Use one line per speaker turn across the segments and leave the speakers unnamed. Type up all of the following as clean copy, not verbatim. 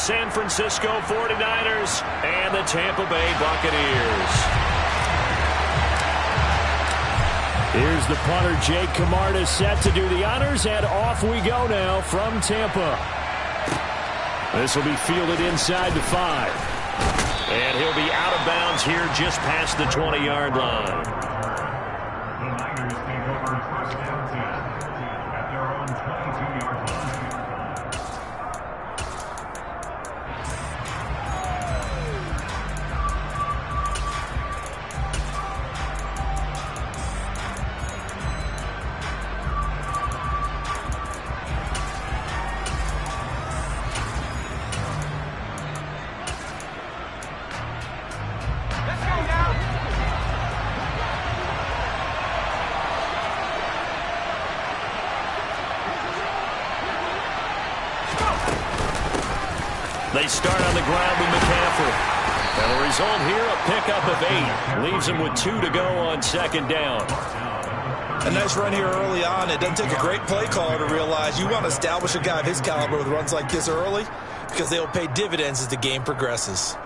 San Francisco 49ers and the Tampa Bay Buccaneers. Here's the punter, Jake Camarda, set to do the honors, and off we go now from Tampa. This will be fielded inside the 5. And he'll be out of bounds here just past the 20-yard line.
The Niners take over first down 10 at their own 22-yard line.
They start on the ground with McCaffrey. And the result here, a pickup of 8. Leaves him with 2 to go on second down.
A nice run here early on. It doesn't take a great play caller to realize you want to establish a guy of his caliber with runs like this early because they'll pay dividends as the game progresses.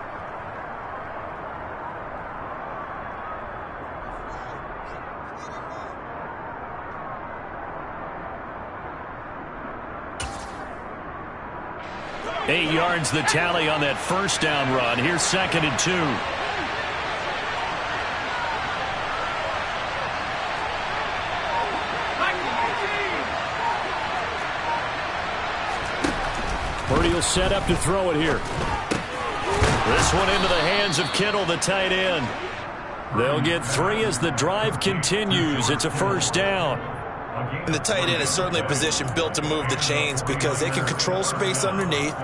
Eight yards the tally on that first down run. Here's second and 2. Purdy will set up to throw it here. This one into the hands of Kittle, the tight end. They'll get 3 as the drive continues. It's a first down.
And the tight end is certainly a position built to move the chains because they can control space underneath.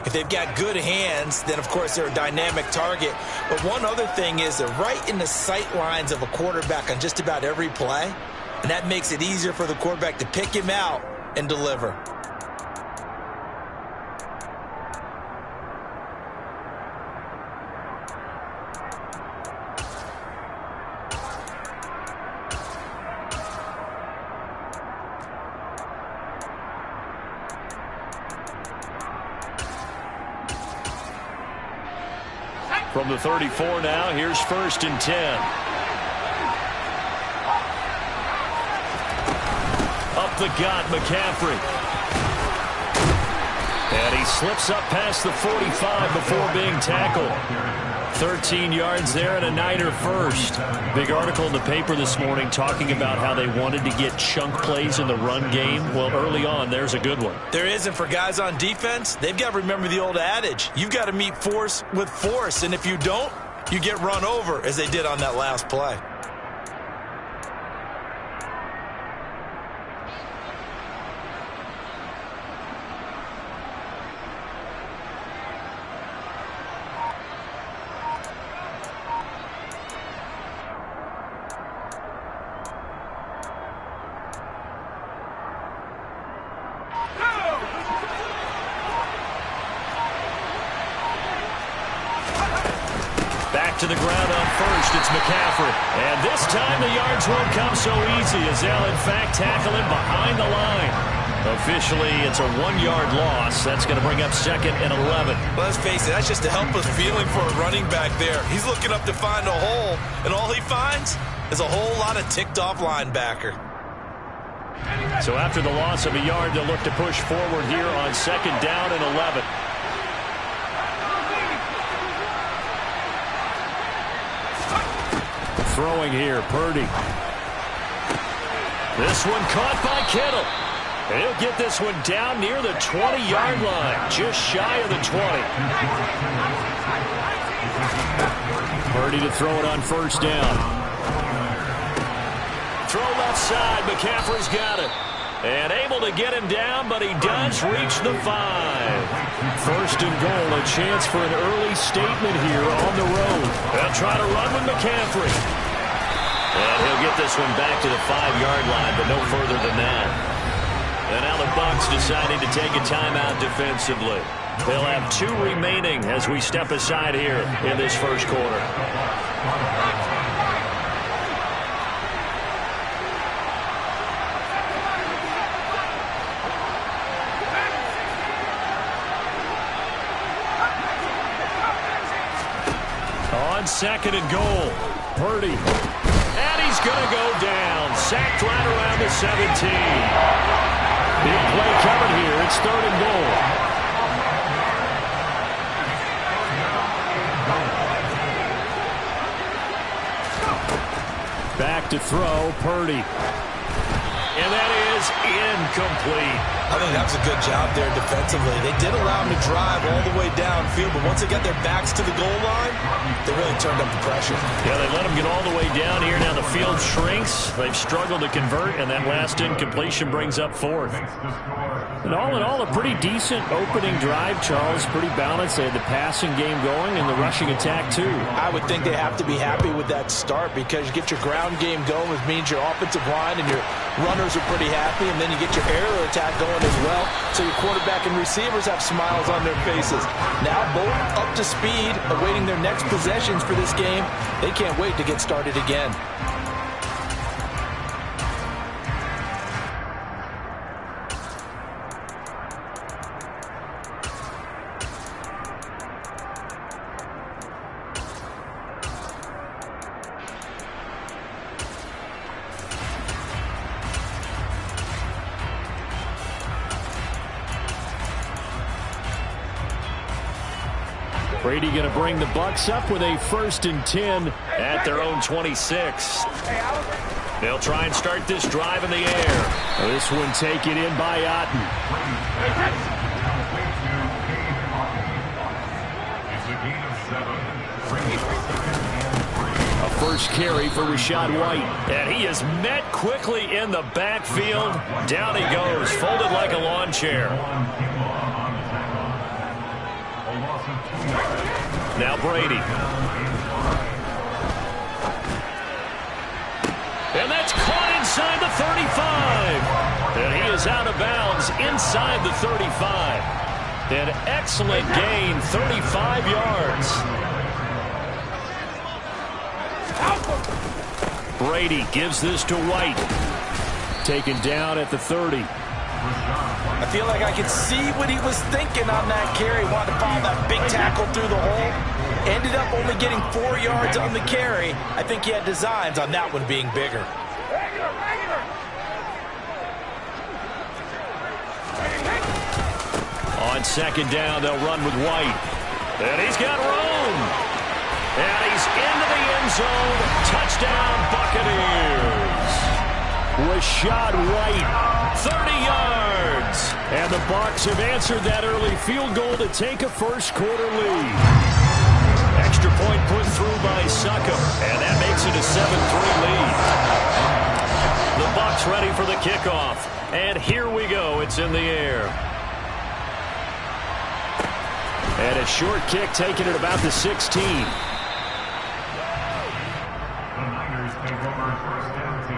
If they've got good hands, then, of course, they're a dynamic target. But one other thing is they're right in the sight lines of a quarterback on just about every play, and that makes it easier for the quarterback to pick him out and deliver.
From the 34 now, here's first and 10. Up the gut, McCaffrey. And he slips up past the 45 before being tackled. 13 yards there and a Niner first. Big article in the paper this morning talking about how they wanted to get chunk plays in the run game. Well, early on, there's a good one.
There is, and for guys on defense, they've got to remember the old adage. You've got to meet force with force, and if you don't, you get run over, as they did on that last play.
To the ground on first, it's McCaffrey. And this time the yards won't come so easy as they'll in fact tackle him behind the line. Officially, it's a 1-yard loss. That's going to bring up second and 11.
Let's face it, that's just a helpless feeling for a running back there. He's looking up to find a hole, and all he finds is a whole lot of ticked-off linebacker.
So after the loss of a yard, they'll look to push forward here on second down and 11. Throwing here, Purdy. This one caught by Kittle. And he'll get this one down near the 20-yard line, just shy of the 20. Purdy to throw it on first down. Throw left side, McCaffrey's got it. And able to get him down, but he does reach the 5. First and goal, a chance for an early statement here on the road. They'll try to run with McCaffrey. And he'll get this one back to the 5-yard line, but no further than that. And now the Bucs deciding to take a timeout defensively. They'll have 2 remaining as we step aside here in this first quarter. On second and goal, Purdy. And he's going to go down. Sacked right around the 17. Big play coming here. It's third and goal. Back to throw, Purdy. And that is incomplete.
I think that was a good job there defensively. They did allow him to drive all the way downfield, but once they got their backs to the goal line, they really turned up the pressure.
Yeah, they let him get all the way down here. Now the field shrinks. They've struggled to convert, and that last incompletion brings up fourth. And all in all, a pretty decent opening drive, Charles. Pretty balanced. They had the passing game going and the rushing attack, too.
I would think they have to be happy with that start because you get your ground game going, which means your offensive line and your runners are pretty happy, and then you get your aerial attack going as well, so your quarterback and receivers have smiles on their faces. Now both up to speed, awaiting their next possessions for this game. They can't wait to get started again.
Brady going to bring the Bucs up with a 1st and 10 at their own 26. They'll try and start this drive in the air. This one taken in by Otten. A first carry for Rachaad White. And he is met quickly in the backfield. Down he goes, folded like a lawn chair. Now Brady. And that's caught inside the 35. And he is out of bounds inside the 35. An excellent gain, 35 yards. Brady gives this to White. Taken down at the 30.
I feel like I could see what he was thinking on that carry. Wanted to follow that big tackle through the hole. Ended up only getting 4 yards on the carry. I think he had designs on that one being bigger.
On second down, they'll run with White. And he's got room. And he's into the end zone. Touchdown, Buccaneers. Rachaad White, 30 yards. And the Bucs have answered that early field goal to take a first-quarter lead. Extra point put through by Succop, and that makes it a 7-3 lead. The Bucs ready for the kickoff. And here we go. It's in the air. And a short kick taken at about the 16.
The Niners take over 1st and 10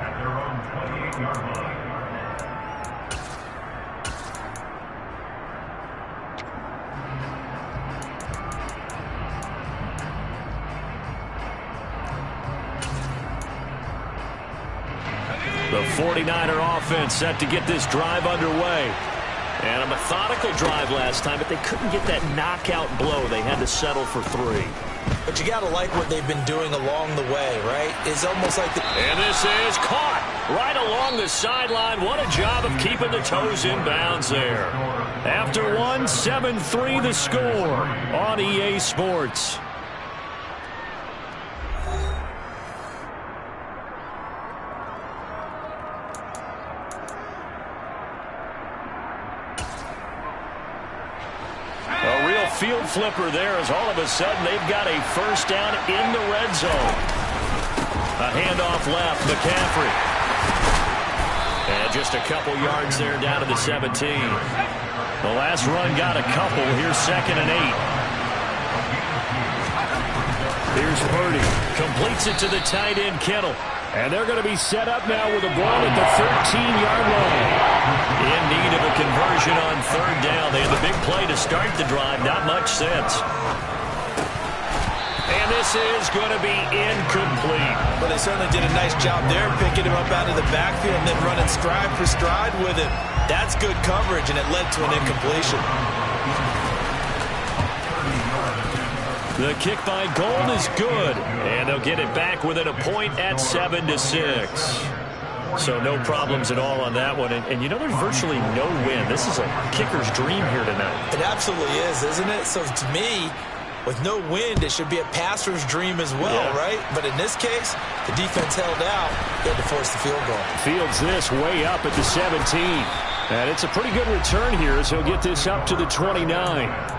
at their own 28-yard line.
The 49er offense set to get this drive underway. And a methodical drive last time, but they couldn't get that knockout blow. They had to settle for 3.
But you got to like what they've been doing along the way, right? It's almost like the...
And this is caught right along the sideline. What a job of keeping the toes in bounds there. After 1, 7-3 the score on EA Sports. Field flipper there as all of a sudden they've got a first down in the red zone. A handoff left, McCaffrey. And just a couple yards there down to the 17. The last run got a couple. Here's 2nd and 8. Here's Purdy. Completes it to the tight end, Kittle. And they're going to be set up now with a ball at the 13-yard line. In need of a conversion on 3rd down. They had the big play to start the drive. Not much sense. And this is going to be incomplete.
But they certainly did a nice job there, picking him up out of the backfield and then running stride for stride with him. That's good coverage, and it led to an incompletion.
The kick by Gold is good, and they'll get it back within a point at 7-6. So no problems at all on that one. And you know, there's virtually no win. This is a kicker's dream here tonight.
It absolutely is, isn't it? So to me, with no wind, it should be a passer's dream as well, right? But in this case, the defense held out. They had to force the field goal.
Fields this way up at the 17. And it's a pretty good return here as he'll get this up to the 29.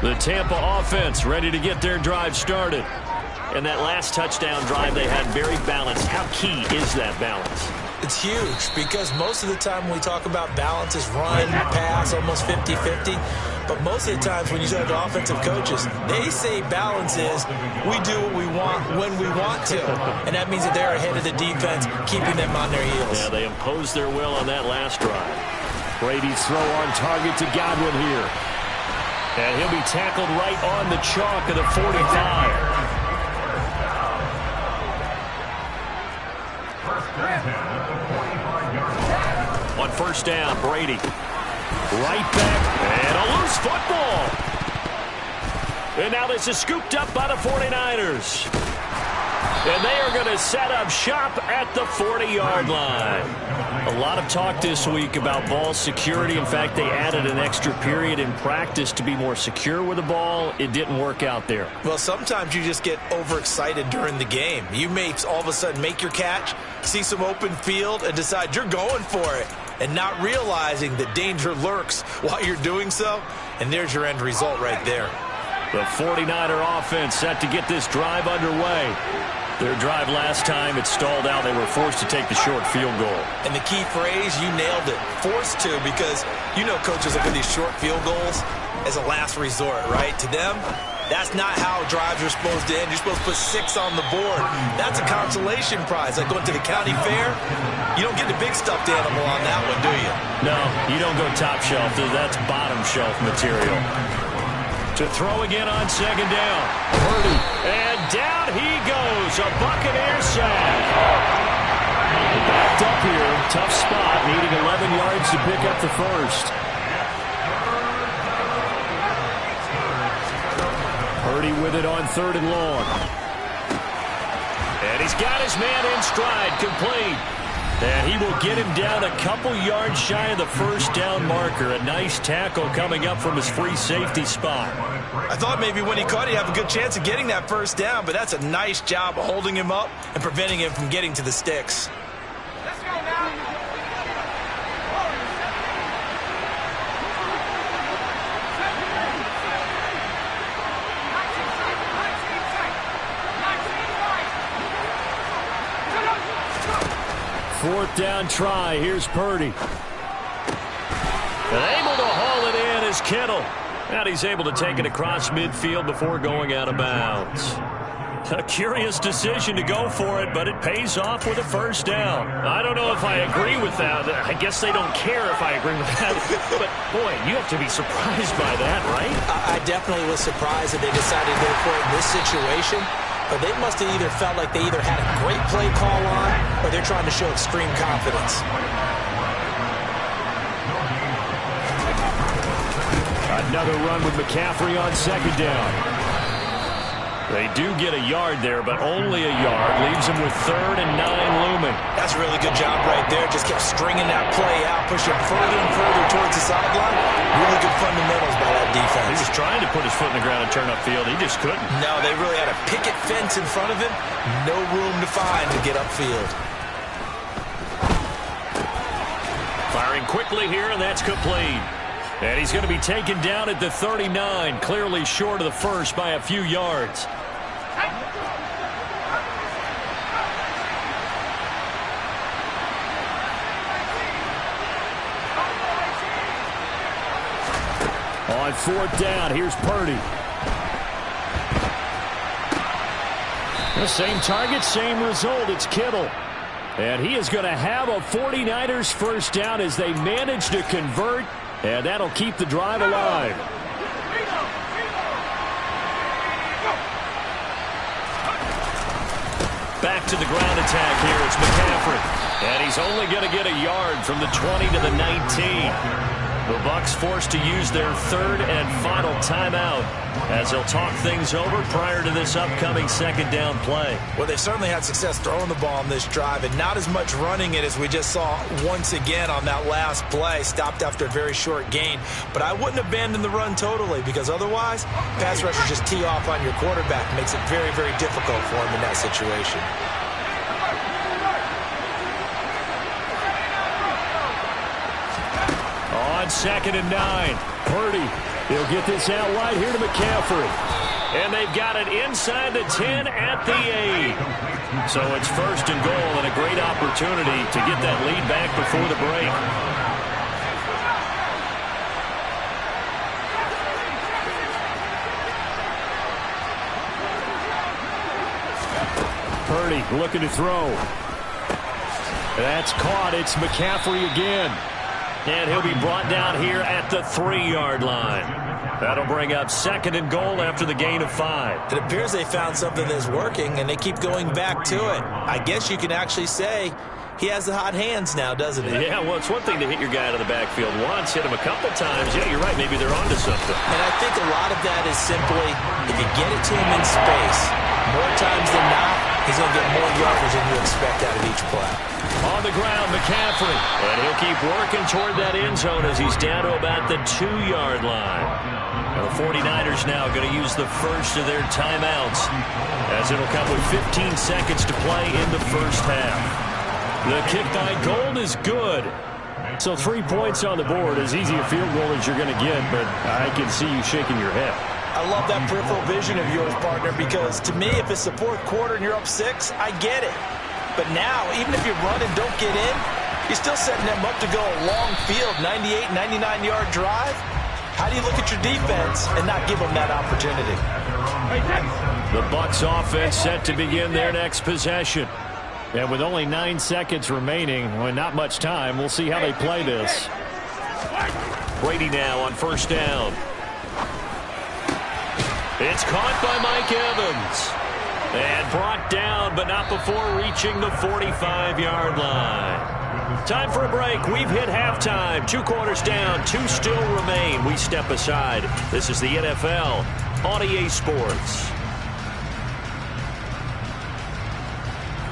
The Tampa offense ready to get their drive started. And that last touchdown drive they had very balanced. How key is that balance?
It's huge because most of the time when we talk about balance is run, pass, almost 50-50. But most of the times when you talk to offensive coaches, they say balance is we do what we want when we want to. And that means that they're ahead of the defense, keeping them on their heels.
Yeah, they imposed their will on that last drive. Brady's throw on target to Godwin here. And he'll be tackled right on the chalk of the 45. On first down, Brady. Right back, and a loose football. And now this is scooped up by the 49ers. And they are going to set up shop at the 40-yard line. A lot of talk this week about ball security. In fact, they added an extra period in practice to be more secure with the ball. It didn't work out there.
Well, sometimes you just get overexcited during the game. You may all of a sudden make your catch, see some open field, and decide you're going for it, and not realizing that danger lurks while you're doing so. And there's your end result right there.
The 49er offense set to get this drive underway. Their drive last time, it stalled out. They were forced to take the short field goal.
And the key phrase, you nailed it, forced to, because you know coaches look at these short field goals as a last resort, right? To them, that's not how drives are supposed to end. You're supposed to put 6 on the board. That's a consolation prize. Like going to the county fair, you don't get the big stuffed animal on that one, do you?
No, you don't go top shelf. That's bottom shelf material. To throw again on second down. Purdy. And down he goes. A Buccaneer sack. Backed up here. Tough spot. Needing 11 yards to pick up the first. Purdy with it on third and long. And he's got his man in stride. Complete. And he will get him down a couple yards shy of the first down marker. A nice tackle coming up from his free safety spot.
I thought maybe when he caught it, he'd have a good chance of getting that first down, but that's a nice job of holding him up and preventing him from getting to the sticks.
Let's go now.
Fourth down try. Here's Purdy. And able to haul it in is Kittle. And he's able to take it across midfield before going out of bounds. A curious decision to go for it, but it pays off with a first down. I don't know if I agree with that. I guess they don't care if I agree with that. But, boy, you have to be surprised by that, right?
I definitely was surprised that they decided to go for it in this situation. But they must have either felt like they either had a great play call on or they're trying to show extreme confidence.
Another run with McCaffrey on second down. They do get a yard there, but only a yard. Leaves them with 3rd and 9 looming.
That's a really good job right there. Just kept stringing that play out, pushing further and further towards the sideline. Really good fundamentals by that defense.
He was trying to put his foot in the ground and turn upfield. He just couldn't.
No, they really had a picket fence in front of him. No room to find to get upfield.
Firing quickly here, and that's complete. And he's going to be taken down at the 39, clearly short of the first by a few yards. On fourth down, here's Purdy. The same target, same result. It's Kittle. And he is going to have a 49ers first down as they manage to convert. And that'll keep the drive alive. Back to the ground attack here. It's McCaffrey. And he's only going to get a yard from the 20 to the 19. The Bucs forced to use their third and final timeout as they'll talk things over prior to this upcoming second down play.
Well, they've certainly had success throwing the ball on this drive and not as much running it as we just saw once again on that last play. Stopped after a very short gain. But I wouldn't abandon the run totally because otherwise, pass rushers just tee off on your quarterback. Makes it very, very difficult for him in that situation.
On 2nd and 9, Purdy. He'll get this out wide here to McCaffrey. And they've got it inside the 10 at the 8. So it's 1st and goal and a great opportunity to get that lead back before the break. Purdy looking to throw. That's caught. It's McCaffrey again. And he'll be brought down here at the 3-yard line. That'll bring up 2nd and goal after the gain of 5.
It appears they found something that's working, and they keep going back to it. I guess you can actually say he has the hot hands now, doesn't he?
Yeah, well, it's one thing to hit your guy out of the backfield once, hit him a couple times. Yeah, you're right. Maybe they're onto something.
And I think a lot of that is simply if you get it to him in space, more times than not, he's going to get more yardage than you expect out of each play.
On the ground, McCaffrey. And he'll keep working toward that end zone as he's down to about the 2-yard line. And the 49ers now going to use the first of their timeouts as it'll come with 15 seconds to play in the first half. The kick by Gold is good. So 3 points on the board, as easy a field goal as you're going to get, but I can see you shaking your head.
I love that peripheral vision of yours, partner, because to me, if it's the 4th quarter and you're up 6, I get it. But now, even if you run and don't get in, you're still setting them up to go a long field, 98, 99-yard drive. How do you look at your defense and not give them that opportunity?
The Bucs offense set to begin their next possession. And with only 9 seconds remaining, well, not much time, we'll see how they play this. Brady now on 1st down. It's caught by Mike Evans. And brought down, but not before reaching the 45-yard line. Time for a break. We've hit halftime. 2 quarters down, 2 still remain. We step aside. This is the NFL on EA Sports.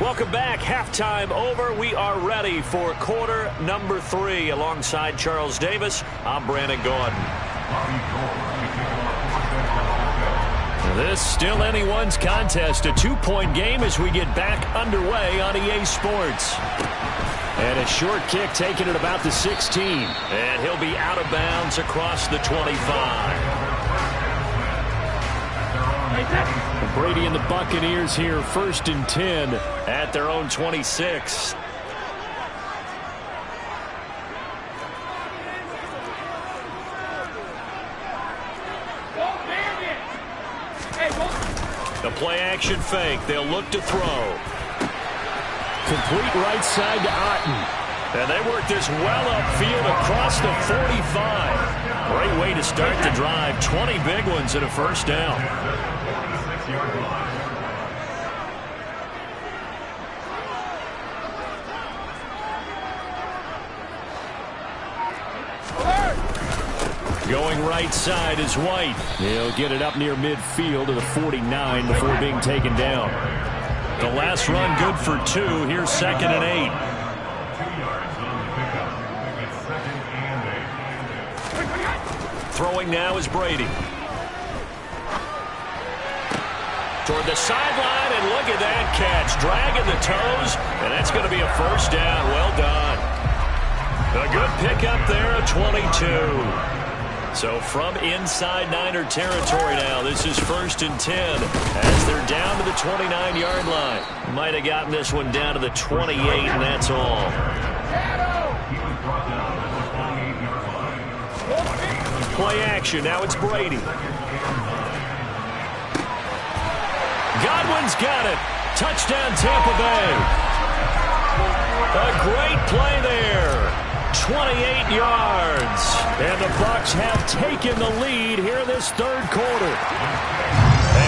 Welcome back. Halftime over. We are ready for quarter number 3. Alongside Charles Davis, I'm Brandon Gordon. This still anyone's contest, a 2-point game as we get back underway on EA Sports. And a short kick taken at about the 16. And he'll be out of bounds across the 25. Brady and the Buccaneers here, 1st and 10 at their own 26. The play-action fake. They'll look to throw. Complete right side to Otten. And they work this well upfield across the 45. Great way to start the drive. 20 big ones and a first down. Going right side is White. He'll get it up near midfield to the 49 before being taken down. The last run good for 2. Here's 2nd and 8.
2 yards on the pickup. It's 2nd and 8.
Throwing now is Brady. Toward the sideline, and look at that catch. Dragging the toes, and that's going to be a first down. Well done. A good pickup there at 22. So from inside Niner territory now, this is 1st and 10 as they're down to the 29-yard line. Might have gotten this one down to the 28, and that's all. Play action. Now it's Brady. Godwin's got it. Touchdown, Tampa Bay. A great play there. 28 yards. And the Bucs have taken the lead here in this third quarter.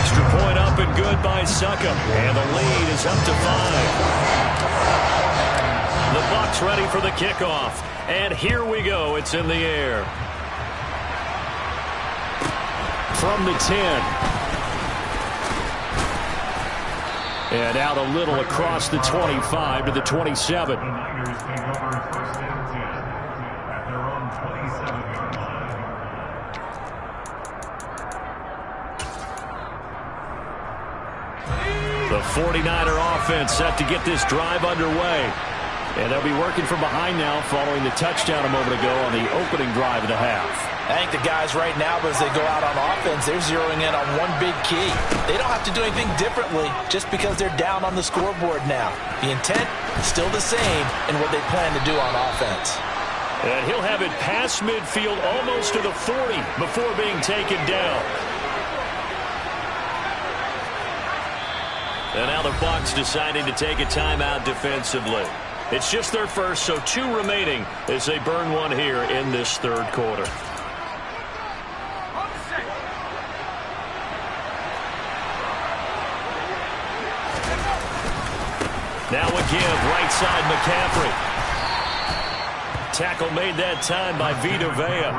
Extra point up and good by Succop. And the lead is up to 5. The Bucs ready for the kickoff. And here we go. It's in the air. From the 10. And out a little across the 25 to the 27.
The Niners take over first and 10 at their own 27-yard line.
The 49er offense set to get this drive underway. And they'll be working from behind now following the touchdown a moment ago on the opening drive of the half.
I think the guys right now, as they go out on offense, they're zeroing in on one big key. They don't have to do anything differently just because they're down on the scoreboard now. The intent is still the same in what they plan to do on offense.
And he'll have it past midfield almost to the 40 before being taken down. And now the Bucs deciding to take a timeout defensively. It's just their first, so 2 remaining as they burn one here in this third quarter. Now a give, right side McCaffrey. Tackle made that time by Vita Vea.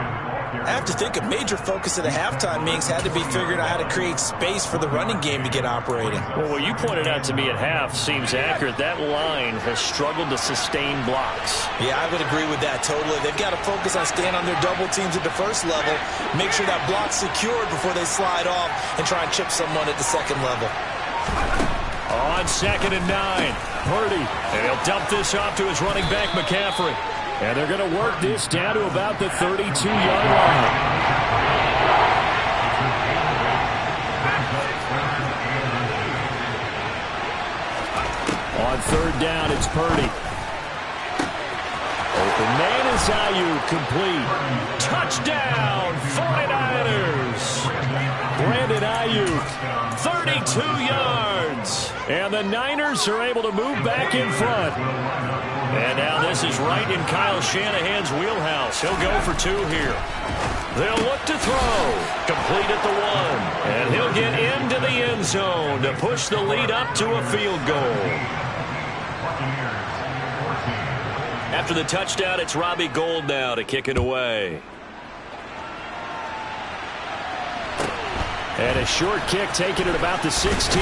I have to think a major focus of the halftime meetings had to be figuring out how to create space for the running game to get operating.
Well, what you pointed out to me at half seems accurate. That line has struggled to sustain blocks.
Yeah, I would agree with that totally. They've got to focus on staying on their double teams at the first level, make sure that block's secured before they slide off and try and chip someone at the second level.
On 2nd and 9, Purdy. And he'll dump this off to his running back, McCaffrey. And they're going to work this down to about the 32-yard line. On 3rd down, it's Purdy. Open man is Ayuk, complete. Touchdown, 49ers. Brandon Ayuk, 32 yards. And the Niners are able to move back in front. And now this is right in Kyle Shanahan's wheelhouse. He'll go for 2 here. They'll look to throw. Complete at the 1. And he'll get into the end zone to push the lead up to a field goal. After the touchdown, it's Robbie Gould now to kick it away. And a short kick taken at about the 16.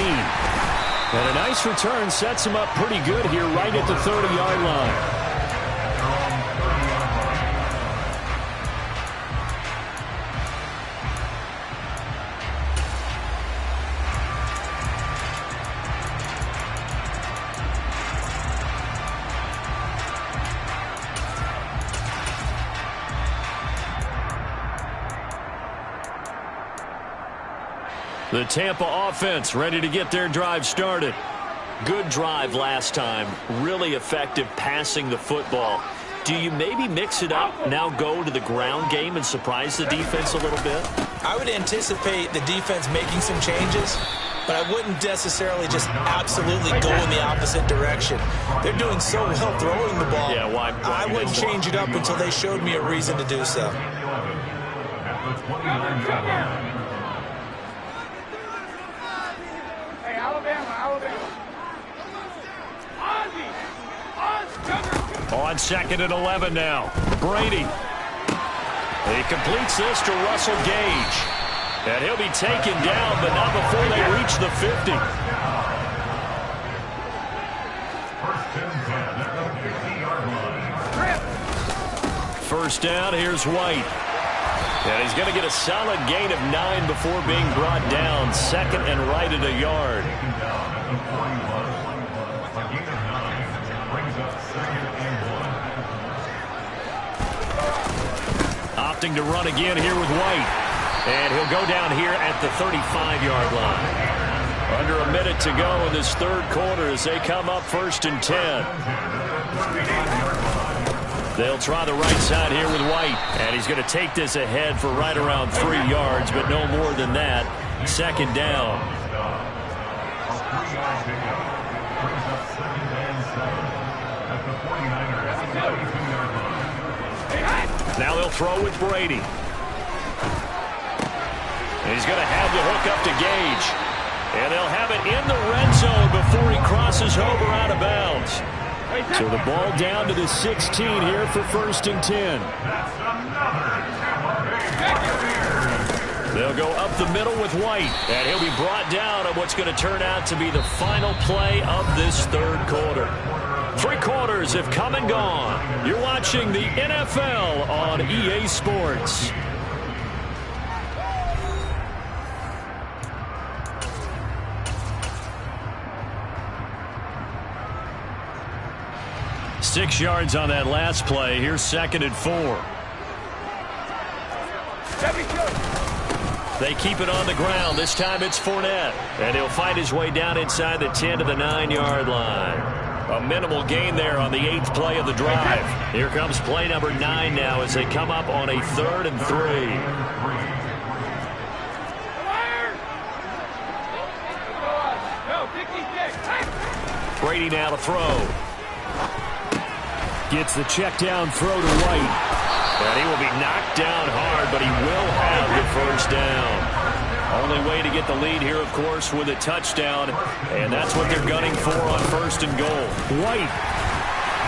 And a nice return sets him up pretty good here right at the 30-yard line. The Tampa offense ready to get their drive started. Good drive last time. Really effective passing the football. Do you maybe mix it up, now go to the ground game and surprise the defense a little bit?
I would anticipate the defense making some changes, but I wouldn't necessarily just absolutely go in the opposite direction. They're doing so well throwing the ball.
Yeah, why
I wouldn't change it up until they showed me a reason to do so.
On 2nd and 11 now. Brady. He completes this to Russell Gage. And he'll be taken down, but not before they reach the 50. First down, here's White. And he's going to get a solid gain of 9 before being brought down. 2nd and right at a yard. Opting to run again here with White. And he'll go down here at the 35-yard line. Under a minute to go in this third quarter as they come up 1st and 10. They'll try the right side here with White. And he's going to take this ahead for right around 3 yards, but no more than that. 2nd down.
second and 7 at the 49ers 32-yard line.
Now they'll throw with Brady. He's going to have the hook up to Gage. And they'll have it in the red zone before he crosses over out of bounds. So the ball down to the 16 here for 1st and 10.
That's another Tampa Bay Buccaneers.
They'll go up the middle with White. And he'll be brought down on what's going to turn out to be the final play of this 3rd quarter. 3 quarters have come and gone. You're watching the NFL on EA Sports. Six yards on that last play. Here's 2nd and 4. They keep it on the ground. This time it's Fournette. And he'll find his way down inside the 10 to the 9-yard line. A minimal gain there on the 8th play of the drive. Here comes play number 9 now as they come up on a 3rd and 3. Brady now to throw. Gets the check down throw to White. And he will be knocked down hard, but he will have the 1st down. Only way to get the lead here, of course, with a touchdown. And that's what they're gunning for on 1st and goal. White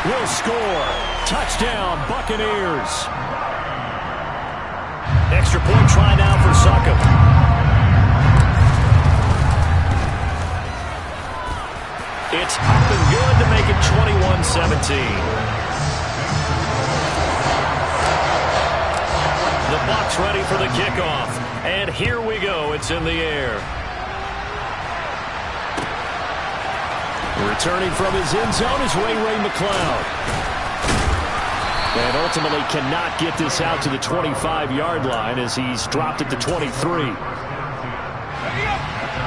will score. Touchdown, Buccaneers. Extra point try now for Succop. It's up and good to make it 21-17. The Bucs ready for the kickoff. And here we go. It's in the air. Returning from his end zone is Ray McCloud. And ultimately cannot get this out to the 25-yard line as he's dropped at the 23.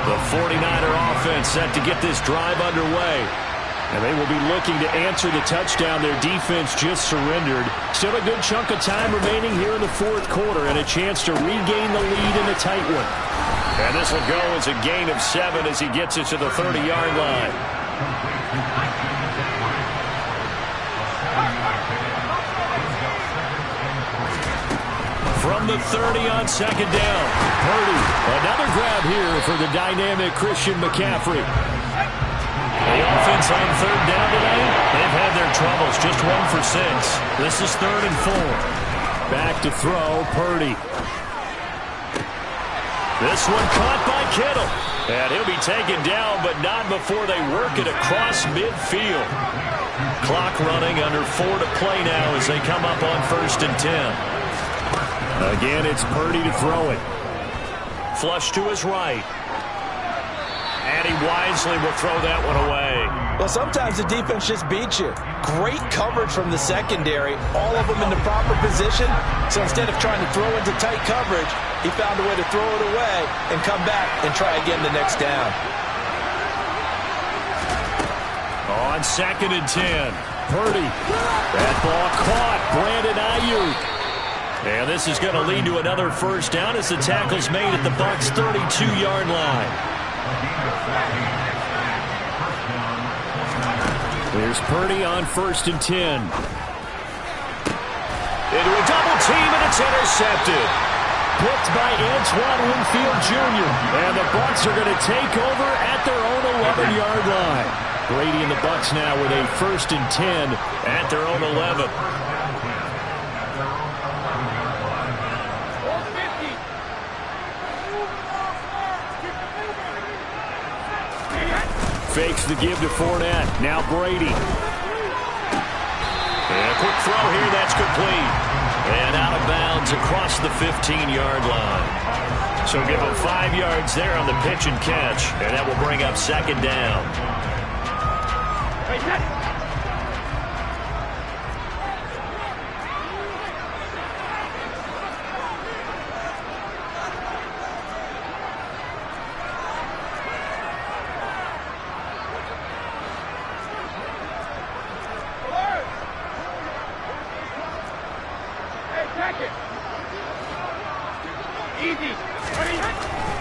The 49er offense set to get this drive underway. And they will be looking to answer the touchdown their defense just surrendered. Still a good chunk of time remaining here in the 4th quarter and a chance to regain the lead in a tight one. And this will go as a gain of 7 as he gets it to the 30-yard line. From the 30 on 2nd down, Purdy. Another grab here for the dynamic Christian McCaffrey. The offense on 3rd down today, they've had their troubles. Just 1 for 6. This is 3rd and 4. Back to throw, Purdy. This one caught by Kittle. And he'll be taken down, but not before they work it across midfield. Clock running under 4 to play now as they come up on 1st and 10. Again, it's Purdy to throw it. Flush to his right. And he wisely will throw that one away.
Well, sometimes the defense just beats you. Great coverage from the secondary. All of them in the proper position. So instead of trying to throw into tight coverage, he found a way to throw it away and come back and try again the next down.
On 2nd and 10, Purdy. That ball caught. Brandon Ayuk. And this is going to lead to another 1st down as the tackle's made at the Bucs' 32-yard line. Here's Purdy on 1st and 10. Into a double team, and it's intercepted. Picked by Antoine Winfield Jr. And the Bucs are going to take over at their own 11-yard line. Brady and the Bucs now with a 1st and 10 at their own 11. Fakes the give to Fournette. Now Brady. And a quick throw here. That's complete. And out of bounds across the 15-yard line. So give him 5 yards there on the pitch and catch. And that will bring up 2nd down.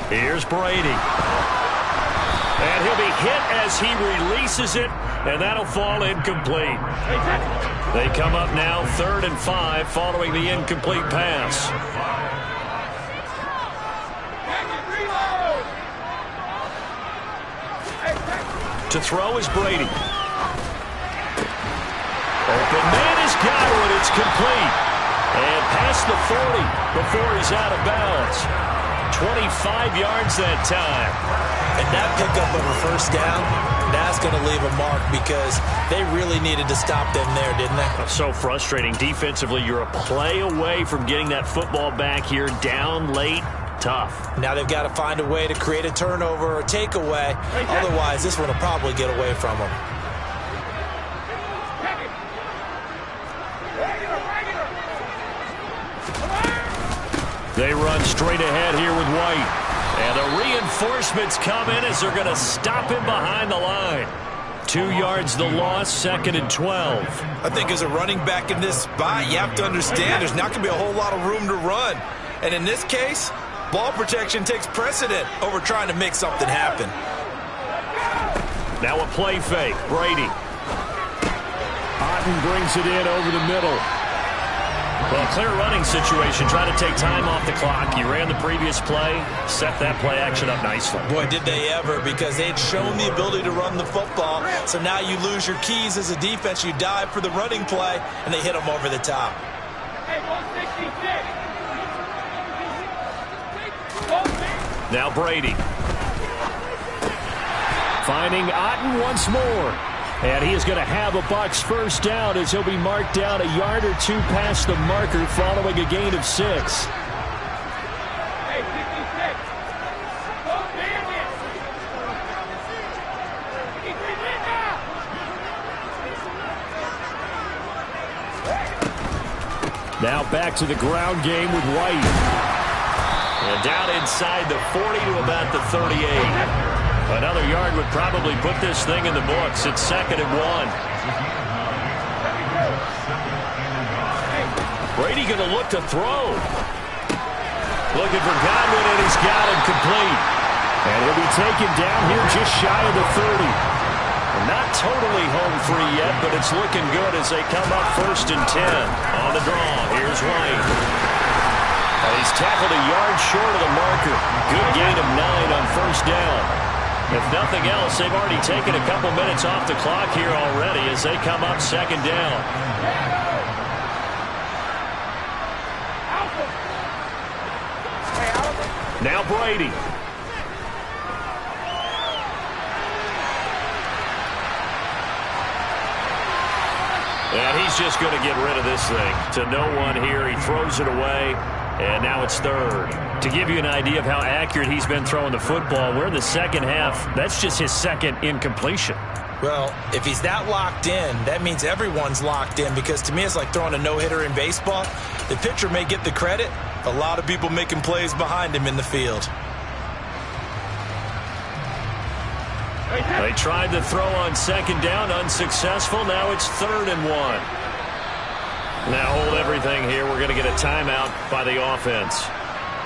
Here's Brady. And he'll be hit as he releases it, and that'll fall incomplete. They come up now 3rd and 5 following the incomplete pass. To throw is Brady. Open man has got it. It's complete. And past the 40 before he's out of bounds. 25 yards that time.
And that pickup of a first down, that's going to leave a mark because they really needed to stop them there, didn't they?
So frustrating. Defensively, you're a play away from getting that football back here down late. Tough.
Now they've got to find a way to create a turnover or takeaway. Otherwise, this one will probably get away from them.
They run straight ahead here with White. And the reinforcements come in as they're going to stop him behind the line. 2 yards the loss, 2nd and 12.
I think as a running back in this spot, you have to understand there's not going to be a whole lot of room to run. And in this case, ball protection takes precedent over trying to make something happen.
Now a play fake. Brady. Otten brings it in over the middle. Well, clear running situation. Try to take time off the clock. You ran the previous play, set that play action up nicely.
Boy, did they ever, because they'd shown the ability to run the football. So now you lose your keys as a defense. You dive for the running play, and they hit them over the top.
Now Brady. Finding Otten once more. And he is going to have a Bucs first down as he'll be marked down a yard or two past the marker following a gain of 6. Now back to the ground game with White. And down inside the 40 to about the 38. Another yard would probably put this thing in the books. It's 2nd and 1. Brady going to look to throw. Looking for Godwin, and he's got him complete. And he'll be taken down here just shy of the 30. Not totally home free yet, but it's looking good as they come up 1st and 10. On the draw, here's White. And he's tackled a yard short of the marker. Good gain of 9 on 1st down. If nothing else, they've already taken a couple minutes off the clock here already as they come up 2nd down. Now Brady. And he's just going to get rid of this thing. To no one here. He throws it away. And now it's 3rd. To give you an idea of how accurate he's been throwing the football, we're in the second half. That's just his 2nd incompletion.
Well, if he's that locked in, that means everyone's locked in, because to me it's like throwing a no-hitter in baseball. The pitcher may get the credit. A lot of people making plays behind him in the field.
They tried to throw on 2nd down, unsuccessful. Now it's 3rd and 1. Now hold everything here. We're going to get a timeout by the offense.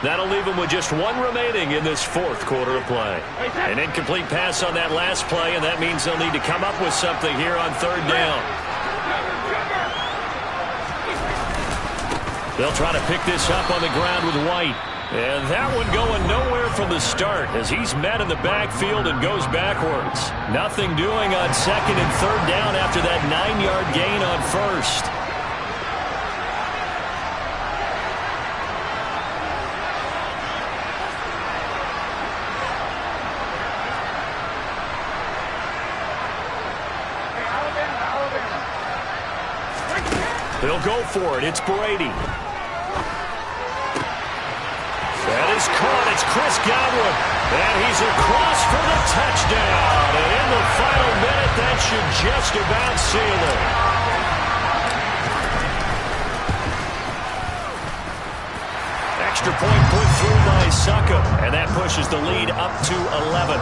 That'll leave them with just 1 remaining in this 4th quarter of play. An incomplete pass on that last play, and that means they'll need to come up with something here on 3rd down. They'll try to pick this up on the ground with White. And that one going nowhere from the start as he's met in the backfield and goes backwards. Nothing doing on 2nd and 3rd down after that 9-yard gain on 1st. They'll go for it. It's Brady. That is caught. It's Chris Godwin. And he's across for the touchdown. And in the final minute, that should just about seal it. Extra point put through by Suckup. And that pushes the lead up to 11.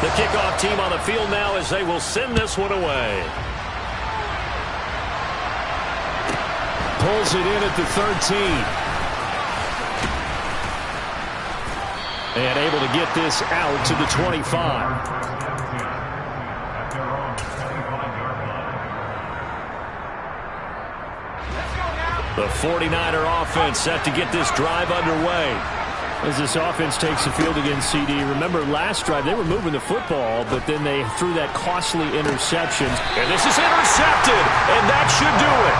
The kickoff team on the field now as they will send this one away. Pulls it in at the 13. And able to get this out to the 25. The 49er offense set to get this drive underway. As this offense takes the field against CD. Remember last drive they were moving the football, but then they threw that costly interception. And this is intercepted, and that should do it.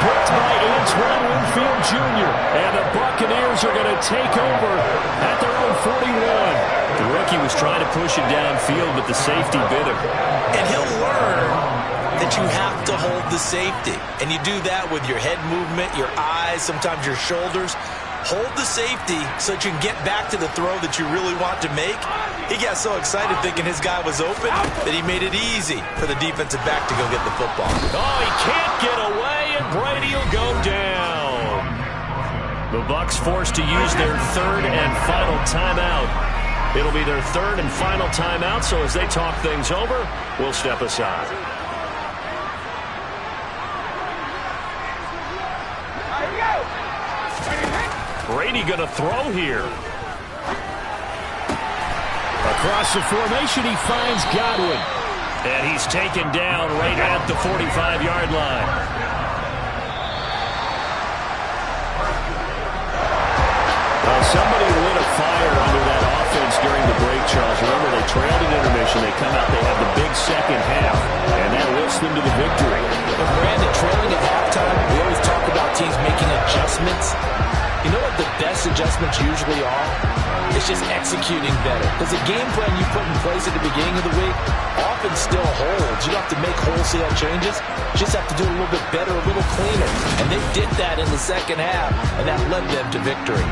Picked by Antoine Winfield Jr. And the Buccaneers are going to take over at their own 41. The rookie was trying to push it downfield, but the safety bit him.
And he'll learn that you have to hold the safety. And you do that with your head movement, your eyes, sometimes your shoulders. Hold the safety so that you can get back to the throw that you really want to make. He got so excited thinking his guy was open that he made it easy for the defensive back to go get the football.
Oh, he can't get away, and Brady will go down. The Bucs forced to use their third and final timeout. It'll be their third and final timeout, so as they talk things over, we'll step aside. Brady going to throw here. Across the formation, he finds Godwin. And he's taken down right at the 45-yard line. Somebody lit a fire under that offense during the break, Charles. Remember, they trailed at intermission. They come out, they have the big second half, and that lifts them to the victory.
But Brandon, trailing at halftime, we always talk about teams making adjustments. You know what the best adjustments usually are? It's just executing better. Because the game plan you put in place at the beginning of the week often still holds. You don't have to make wholesale changes. You just have to do it a little bit better, a little cleaner. And they did that in the second half, and that led them to victory.